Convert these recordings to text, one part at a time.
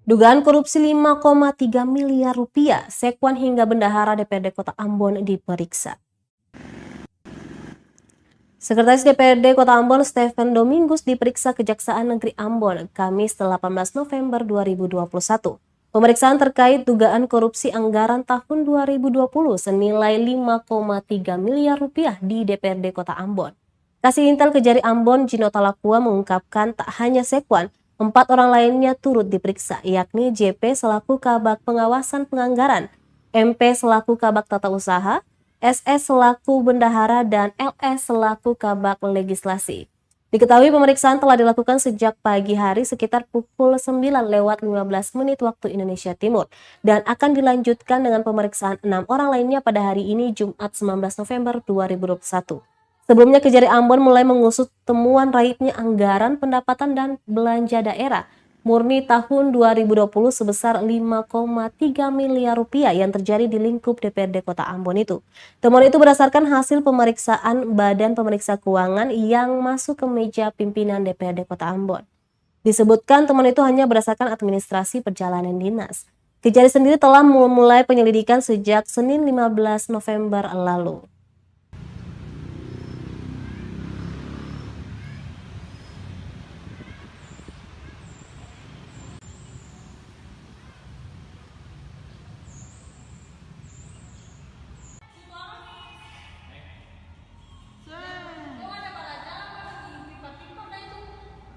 Dugaan korupsi 5,3 miliar rupiah, Sekwan hingga bendahara DPRD Kota Ambon diperiksa. Sekretaris DPRD Kota Ambon, Stephen Domingus, diperiksa Kejaksaan Negeri Ambon, Kamis 18 November 2021. Pemeriksaan terkait dugaan korupsi anggaran tahun 2020 senilai 5,3 miliar rupiah di DPRD Kota Ambon. Kasih Intel Kejari Ambon, Gino Talakua, mengungkapkan tak hanya Sekwan, 4 orang lainnya turut diperiksa, yakni JP selaku Kabag Pengawasan Penganggaran, MP selaku Kabag Tata Usaha, SS selaku bendahara, dan LS selaku Kabag Legislasi. Diketahui pemeriksaan telah dilakukan sejak pagi hari sekitar pukul 9:15 waktu Indonesia Timur dan akan dilanjutkan dengan pemeriksaan 6 orang lainnya pada hari ini Jumat 19 November 2021. Sebelumnya Kejari Ambon mulai mengusut temuan raibnya anggaran pendapatan dan belanja daerah murni tahun 2020 sebesar 5,3 miliar rupiah yang terjadi di lingkup DPRD Kota Ambon itu. Temuan itu berdasarkan hasil pemeriksaan Badan Pemeriksa Keuangan yang masuk ke meja pimpinan DPRD Kota Ambon. Disebutkan temuan itu hanya berdasarkan administrasi perjalanan dinas. Kejari sendiri telah memulai penyelidikan sejak Senin 15 November lalu.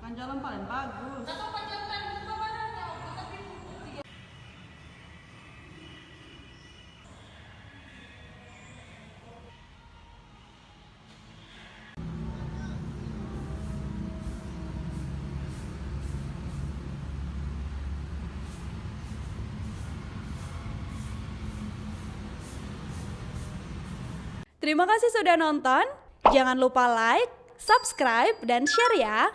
Kan jalan paling bagus. Terima kasih sudah nonton. Jangan lupa like, subscribe, dan share ya.